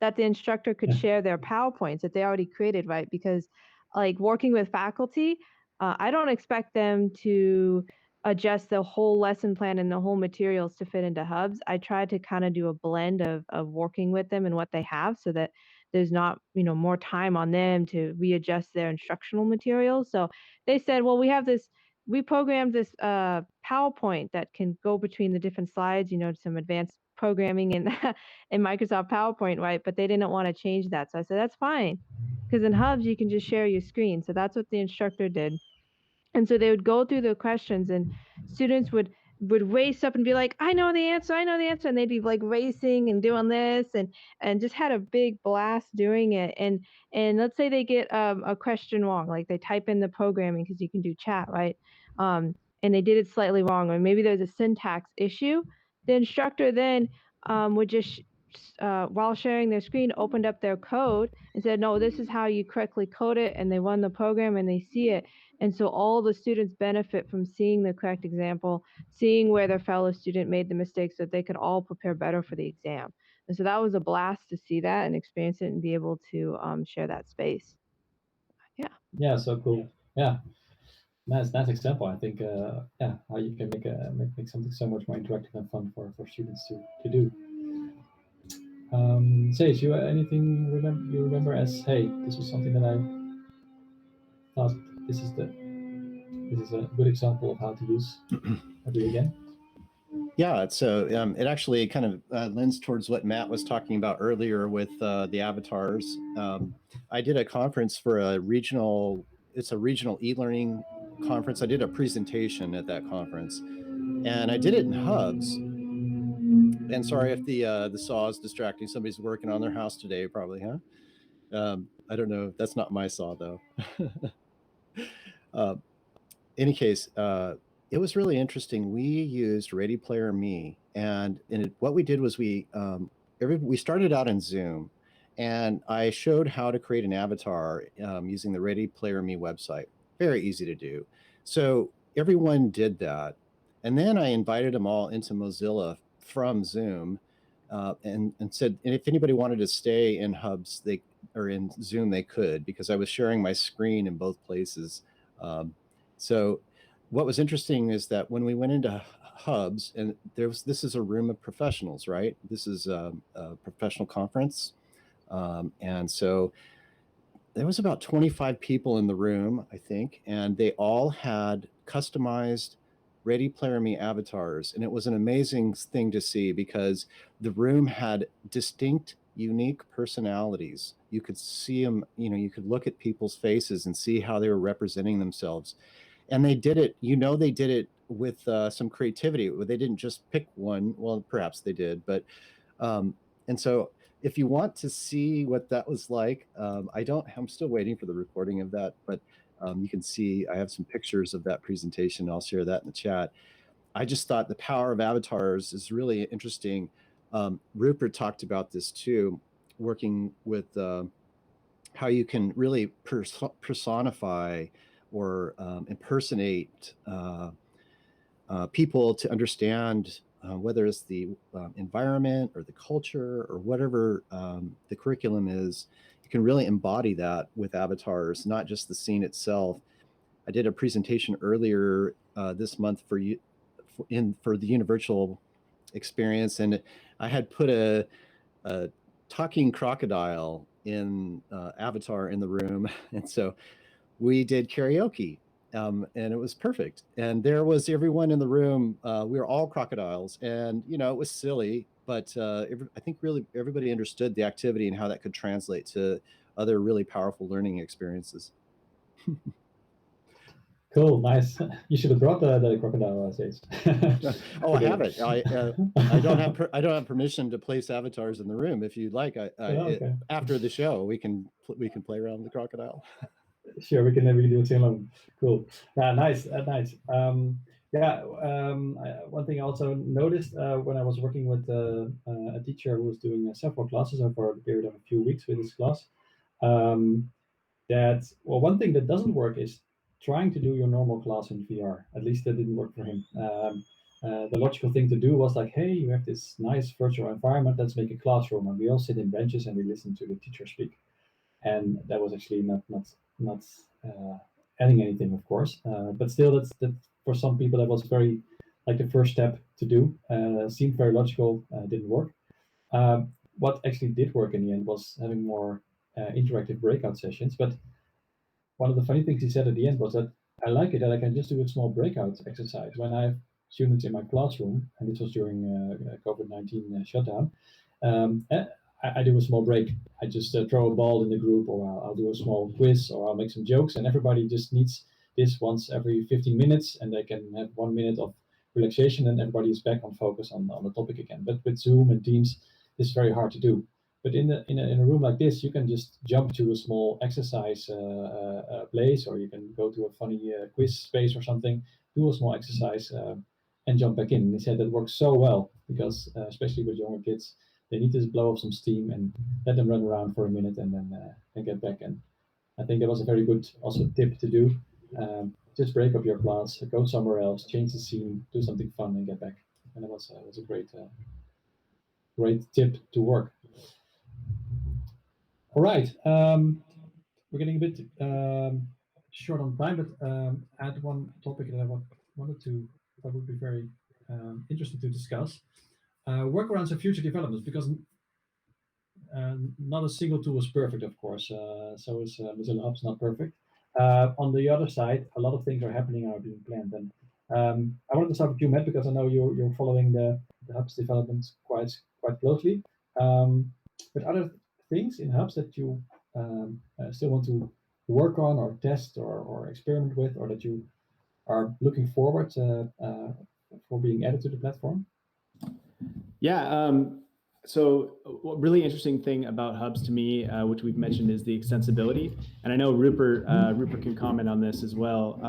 That the instructor could share their PowerPoints that they already created, right? Because like working with faculty, I don't expect them to adjust the whole lesson plan and the whole materials to fit into Hubs. I try to kind of do a blend of working with them and what they have, so that there's not more time on them to readjust their instructional materials. So they said, well, we have this we programmed this PowerPoint that can go between the different slides, some advanced programming in in Microsoft PowerPoint, right? But they didn't want to change that. So I said, that's fine. Because in Hubs, you can just share your screen. So that's what the instructor did. And so they would go through the questions, and students would race up and be like, I know the answer, and they'd be like racing and doing this, and just had a big blast doing it. And let's say they get a question wrong, like they type in the programming, because you can do chat, right? And they did it slightly wrong, or maybe there's a syntax issue. The instructor then would just while sharing their screen, opened up their code and said, no, this is how you correctly code it, and they run the program and they see it. And so all the students benefit from seeing the correct example, seeing where their fellow student made the mistakes, so that they could all prepare better for the exam. And so that was a blast to see that and experience it and be able to share that space. Yeah. Yeah, so cool. Yeah, nice example. I think how you can make something so much more interactive and fun for students to do. Sage, you anything you remember as, hey, this was something that I thought this is a good example of how to use do it again? Yeah, so it actually kind of lends towards what Matt was talking about earlier with the avatars. I did a conference for it's a regional e-learning conference. I did a presentation at that conference, and I did it in Hubs. And sorry if the saw is distracting. Somebody's working on their house today, probably, huh? I don't know. That's not my saw, though. Any case, it was really interesting. We used Ready Player Me, and what we did was we started out in Zoom, and I showed how to create an avatar using the Ready Player Me website. Very easy to do. So everyone did that, and then I invited them all into Mozilla from Zoom, and said, and if anybody wanted to stay in Hubs, or in Zoom, they could, because I was sharing my screen in both places. So what was interesting is that when we went into Hubs, and this is a room of professionals, right? This is a professional conference. And so there was about 25 people in the room, I think, and they all had customized Ready Player Me avatars. And it was an amazing thing to see, because the room had distinct, unique personalities. You could see them, you could look at people's faces and see how they were representing themselves. And they did it, they did it with some creativity. They didn't just pick one. Well, perhaps they did, but and so if you want to see what that was like, I'm still waiting for the recording of that, but you can see I have some pictures of that presentation. I'll share that in the chat. I just thought the power of avatars is really interesting. Rupert talked about this too, working with how you can really personify or impersonate people to understand whether it's the environment or the culture or whatever the curriculum is. You can really embody that with avatars, not just the scene itself. I did a presentation earlier this month for the univirtual experience, and I had put a talking crocodile in avatar in the room, and so we did karaoke, and it was perfect. And there was everyone in the room. We were all crocodiles, and it was silly, but I think really everybody understood the activity and how that could translate to other really powerful learning experiences. Cool, nice. You should have brought the crocodile stage. Oh, I have it. I don't have permission to place avatars in the room. If you'd like, okay. After the show, we can play around with the crocodile. Sure, we can do it alone. Cool. Nice. One thing I also noticed when I was working with a teacher who was doing several classes over a period of a few weeks with his class, that one thing that doesn't work is trying to do your normal class in VR. At least that didn't work for him. The logical thing to do was like, hey, you have this nice virtual environment, let's make a classroom, and we all sit in benches and we listen to the teacher speak. And that was actually not adding anything, of course, but still, that for some people that was very like the first step to do. Seemed very logical, didn't work. What actually did work in the end was having more interactive breakout sessions. But one of the funny things he said at the end was that I like it that I can just do a small breakout exercise when I have students in my classroom, and this was during COVID-19 shutdown. I do a small break. I just throw a ball in the group, or I'll do a small quiz, or I'll make some jokes, and everybody just needs this once every 15 minutes, and they can have 1 minute of relaxation, and everybody is back on focus on the topic again. But with Zoom and Teams, it's very hard to do. But in a room like this, you can just jump to a small exercise place, or you can go to a funny quiz space or something, do a small exercise, and jump back in. And they said that works so well because, especially with younger kids, they need to blow off some steam and let them run around for a minute and then get back. And I think that was a very good also tip to do. Just break up your class, go somewhere else, change the scene, do something fun, and get back. And that was a great tip to work. All right, we're getting a bit short on time, but I had one topic that I wanted to, that would be very interesting to discuss. Workarounds of future developments, because not a single tool is perfect, of course. So is Mozilla Hubs not perfect. On the other side, a lot of things are happening and are being planned. And I wanted to start with you, Matt, because I know you're following the Hubs developments quite closely. But other things in Hubs that you still want to work on or test or experiment with, or that you are looking forward for being added to the platform? Yeah. So a really interesting thing about Hubs to me, which we've mentioned, is the extensibility. And I know Rupert can comment on this as well.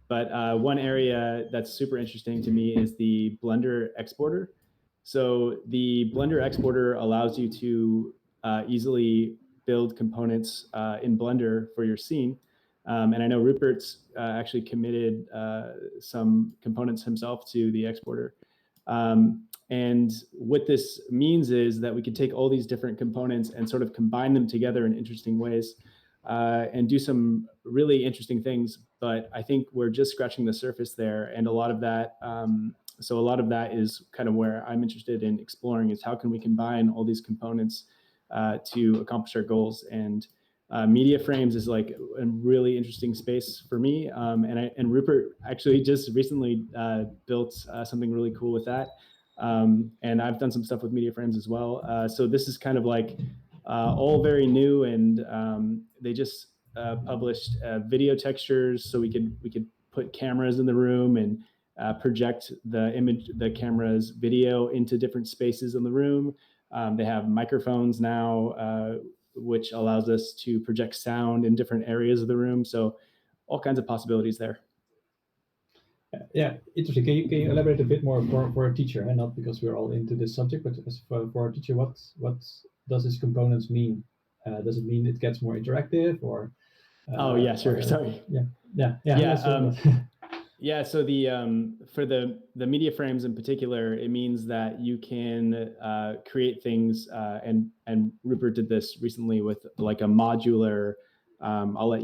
But one area that's super interesting to me is the Blender exporter. So the Blender exporter allows you to easily build components in Blender for your scene. And I know Rupert's actually committed some components himself to the exporter. And what this means is that we can take all these different components and sort of combine them together in interesting ways and do some really interesting things. But I think we're just scratching the surface there. And a lot of that, so a lot of that is kind of where I'm interested in exploring, is how can we combine all these components to accomplish our goals. And media frames is like a really interesting space for me. And Rupert actually just recently built something really cool with that. And I've done some stuff with media frames as well. So this is kind of like all very new, and they just published video textures, so we could put cameras in the room and project the camera's video into different spaces in the room. They have microphones now, which allows us to project sound in different areas of the room. So all kinds of possibilities there. Yeah, interesting. Can you elaborate a bit more for a teacher, and not because we're all into this subject, but for a teacher, what does these components mean? Does it mean it gets more interactive, or? Oh yeah, sure. Sorry. Yeah. Yeah. So the for the media frames in particular, it means that you can create things, and Rupert did this recently with like a modular. I'll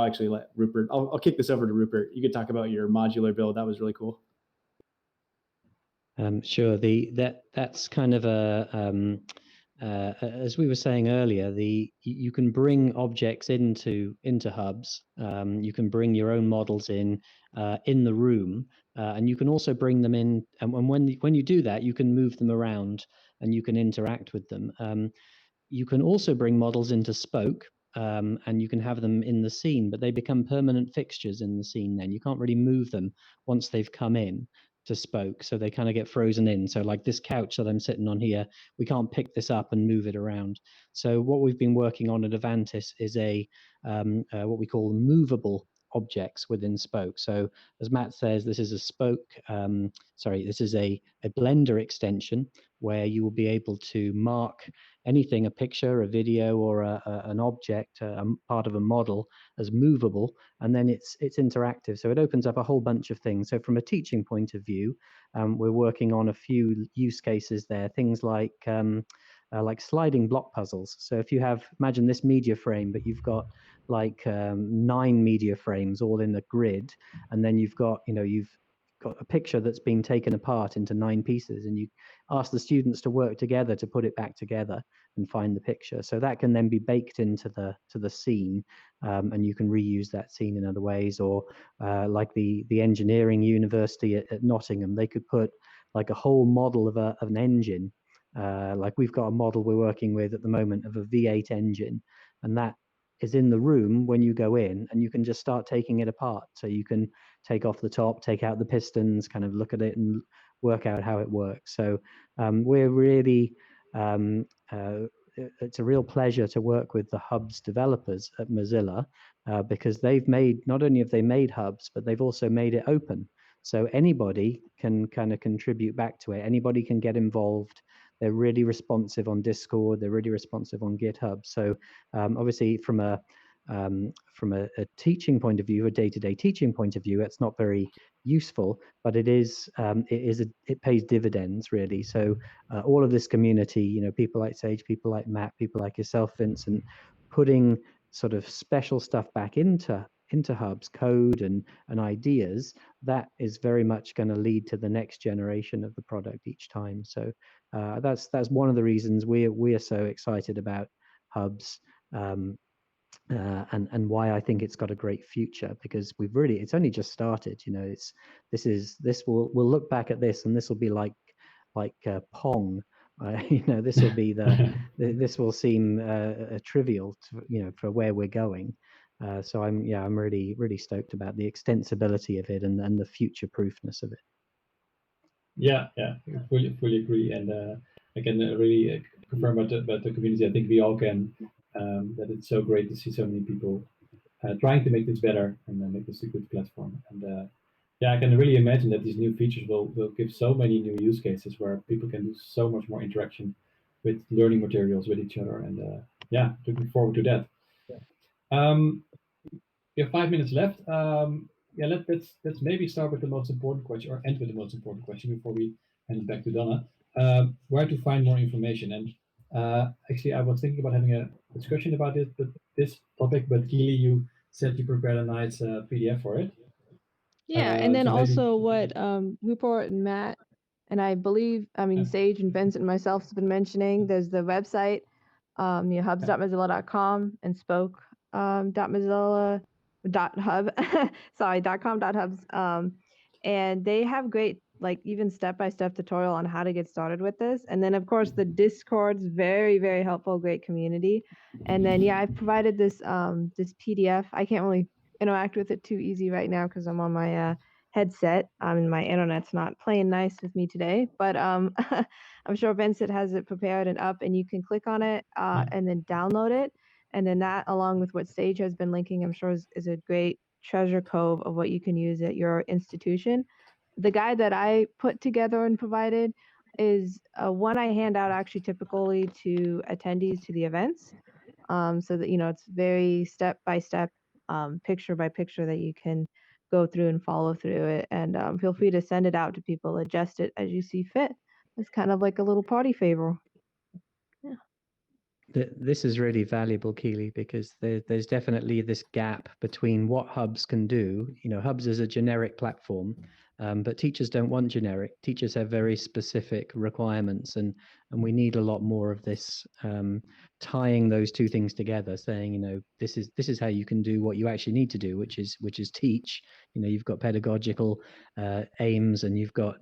actually let Rupert. I'll kick this over to Rupert. You could talk about your modular build. That was really cool. Sure. That's kind of as we were saying earlier, you can bring objects into Hubs. You can bring your own models in the room, and you can also bring them in. And when you do that, you can move them around and you can interact with them. You can also bring models into Spoke, and you can have them in the scene, but they become permanent fixtures in the scene. Then you can't really move them once they've come in to Spoke, so they kind of get frozen in. So like this couch that I'm sitting on here, we can't pick this up and move it around. So what we've been working on at Avantis is what we call movable objects within Spoke. So as Matt says, this is a this is a Blender extension where you will be able to mark anything, a picture, a video, or an object, part of a model, as movable, and then it's interactive. So it opens up a whole bunch of things. So from a teaching point of view, we're working on a few use cases there, things like sliding block puzzles. So if you imagine this media frame, but you've got like 9 media frames all in a grid, and then you've got a picture that's been taken apart into 9 pieces, and ask the students to work together to put it back together and find the picture. So that can then be baked into the scene, and you can reuse that scene in other ways. Or like the engineering university at Nottingham, they could put like a whole model of an engine. Like we've got a model we're working with at the moment of a V8 engine, and that is in the room when you go in, and you can just start taking it apart. So you can take off the top, take out the pistons, kind of look at it and work out how it works. So we're really, it's a real pleasure to work with the Hubs developers at Mozilla, because they've made, not only have they made Hubs, but they've also made it open. So anybody can kind of contribute back to it. Anybody can get involved. They're really responsive on Discord. They're really responsive on GitHub. So obviously from a teaching point of view, a day-to-day teaching point of view, it's not very useful, but it pays dividends really. So all of this community, you know, people like Sage, people like Matt, people like yourself, Vincent, putting sort of special stuff back into Hubs, code and ideas, that is very much going to lead to the next generation of the product each time. So that's one of the reasons we are so excited about Hubs. And why I think it's got a great future, because it's only just started. You know, we'll look back at this, and this will be like Pong. You know, this will be this will seem trivial to, you know, for where we're going. So I'm really stoked about the extensibility of it and the future proofness of it. Yeah, fully agree, and I can really confirm about the community. I think we all can. That it's so great to see so many people trying to make this better and make this a good platform. And I can really imagine that these new features will give so many new use cases where people can do so much more interaction with learning materials with each other. And looking forward to that. We have 5 minutes left. Let's maybe start with the most important question, or end with the most important question before we hand it back to Donna. Where to find more information? And actually, I was thinking about having a discussion about this topic, but Keely, you said you prepared a nice PDF for it. Yeah, and then so maybe- also what Rupert and Matt and I believe, Sage and Vincent and myself have been mentioning, there's the website, hubs.mozilla.com and spoke.mozilla.hub, sorry, .com.hubs. And they have great, like even step-by-step tutorial on how to get started with this. And then of course the Discord's very, very helpful, great community. And then, I've provided this PDF. I can't really interact with it too easy right now because I'm on my headset. And my internet's not playing nice with me today, but I'm sure Vincent has it prepared and up, and you can click on it and then download it. And then that, along with what Sage has been linking, I'm sure is a great treasure trove of what you can use at your institution. The guide that I put together and provided is one I hand out actually typically to attendees to the events, so that, it's very step by step, picture by picture that you can go through and follow through it. And feel free to send it out to people, adjust it as you see fit. It's kind of like a little party favor. Yeah. This is really valuable, Keely, because there's definitely this gap between what Hubs can do. You know, Hubs is a generic platform, but teachers don't want generic. Teachers have very specific requirements, and we need a lot more of this, tying those two things together, saying, you know, this is how you can do what you actually need to do, which is teach. You know, you've got pedagogical aims, and you've got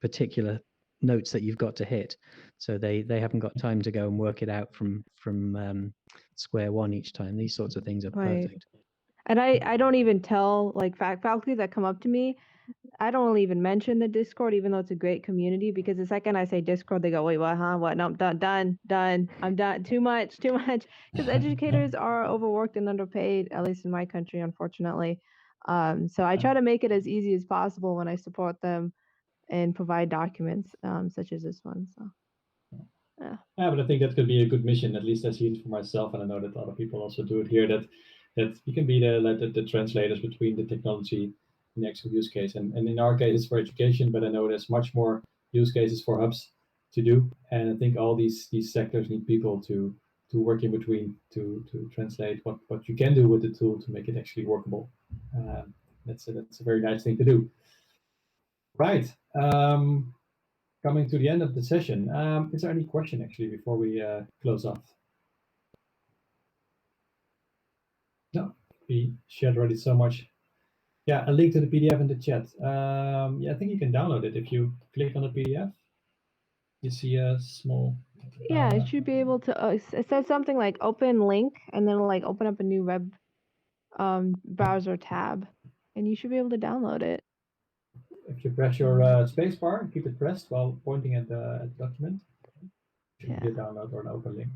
particular notes that you've got to hit. So they haven't got time to go and work it out from square one each time. These sorts of things are perfect. And I don't even tell, like, faculty that come up to me, I don't really even mention the Discord, even though it's a great community, because the second I say Discord, they go, wait, what, huh? What? No, done. I'm done. Too much. Because educators are overworked and underpaid, at least in my country, unfortunately. So I try to make it as easy as possible when I support them and provide documents such as this one. So, yeah. Yeah, but I think that could be a good mission. At least I see it for myself, and I know that other people also do it here. That you can be the translators between the technology and the actual use case. And in our case, it's for education, but I know there's much more use cases for hubs to do. And I think all these sectors need people to work in between to translate what you can do with the tool to make it actually workable. That's a very nice thing to do. Right. coming to the end of the session. Is there any question actually before we close off? No, we shared already so much. Yeah, a link to the PDF in the chat. Yeah, I think you can download it if you click on the PDF. You see a small. Yeah, it should be able to. It says something like open link, and then it'll like open up a new web browser tab, and you should be able to download it. If you press your space bar, keep it pressed while pointing at the document. It should be a download or an open link.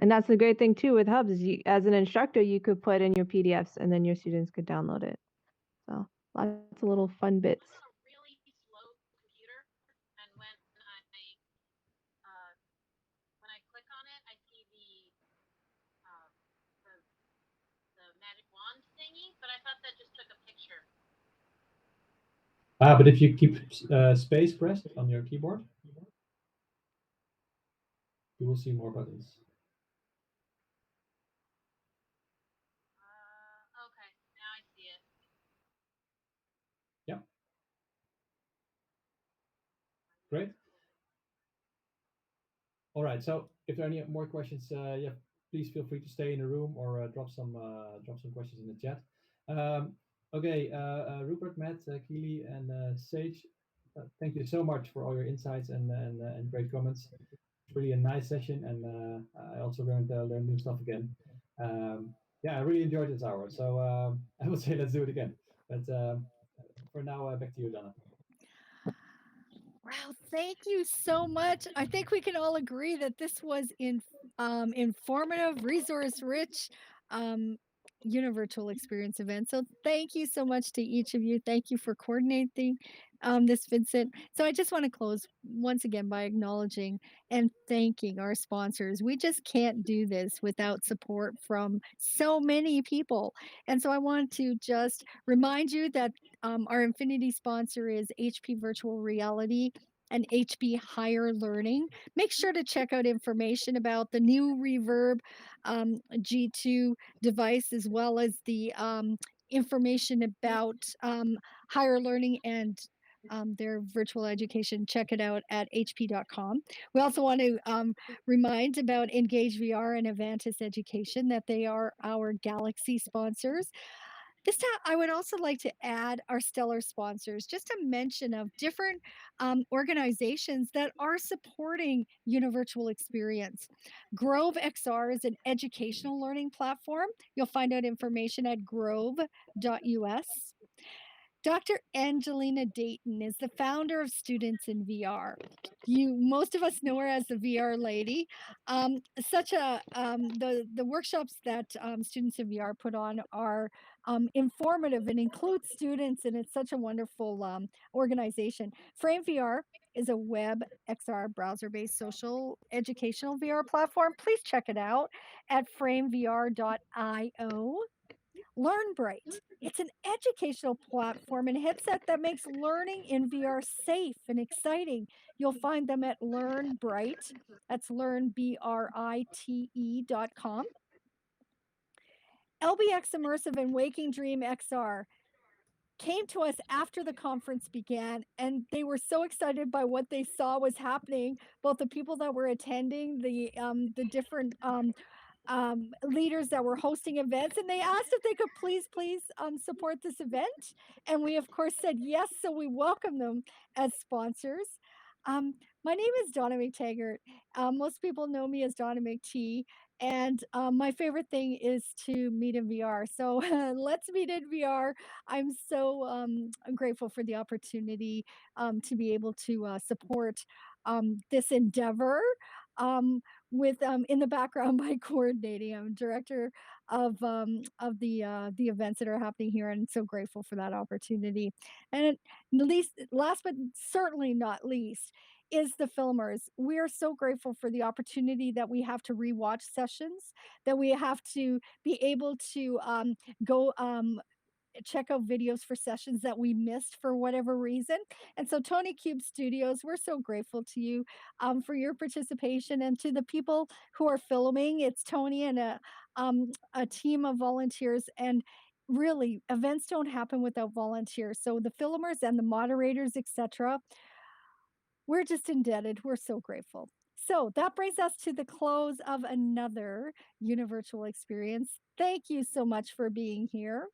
And that's the great thing too with Hubs is you, as an instructor, you could put in your PDFs and then your students could download it. So lots of little fun bits. Really slow computer, and when I click on it, I see the magic wand thingy, but I thought that just took a picture. But if you keep space pressed on your keyboard, you will see more buttons. Okay, now I see it. Yeah. Great. All right. So if there are any more questions, yeah, please feel free to stay in the room or drop some questions in the chat. Okay, Rupert, Matt, Keely, and Sage, thank you so much for all your insights and great comments. It's really a nice session, and I also learned new stuff again. Yeah, I really enjoyed this hour. So I would say let's do it again. But for now, back to you, Donna. Wow, thank you so much. I think we can all agree that this was informative, resource-rich univirtual experience event. So thank you so much to each of you. Thank you for coordinating this, Vincent. So I just want to close once again by acknowledging and thanking our sponsors. We just can't do this without support from so many people. And so I want to just remind you that our Infinity sponsor is HP Virtual Reality and HP Higher Learning. Make sure to check out information about the new Reverb G2 device, as well as the information about higher learning and their virtual education. Check it out at hp.com. We also want to remind about Engage VR and Avantis Education that they are our Galaxy sponsors. This time, I would also like to add our stellar sponsors, just a mention of different organizations that are supporting Univirtual Experience. Grove XR is an educational learning platform. You'll find out information at grove.us. Dr. Angelina Dayton is the founder of Students in VR. Most of us know her as the VR lady. The workshops that Students in VR put on are informative and include students, and it's such a wonderful organization. Frame VR is a web XR browser-based social educational VR platform. Please check it out at framevr.io. LearnBright. It's an educational platform and headset that makes learning in VR safe and exciting. You'll find them at LearnBright. That's learnbrite.com. LBX Immersive and Waking Dream XR came to us after the conference began, and they were so excited by what they saw was happening. Both the people that were attending, the different leaders that were hosting events, and they asked if they could please support this event, and we of course said yes. So we welcome them as sponsors. My name is Donna McTaggart. Most people know me as Donna McT, and my favorite thing is to meet in VR. So let's meet in VR. I'm so grateful for the opportunity to be able to support this endeavor. With in the background by coordinating. I'm director of the events that are happening here, and so grateful for that opportunity. And last but certainly not least, is the filmers. We are so grateful for the opportunity that we have to rewatch sessions, that we have to be able to go check out videos for sessions that we missed for whatever reason. And so Tony Cube Studios, we're so grateful to you for your participation, and to the people who are filming. It's Tony and a team of volunteers, and really events don't happen without volunteers. So the filmers and the moderators, etc., We're just indebted. We're so grateful. So that brings us to the close of another Univirtual experience. Thank you so much for being here.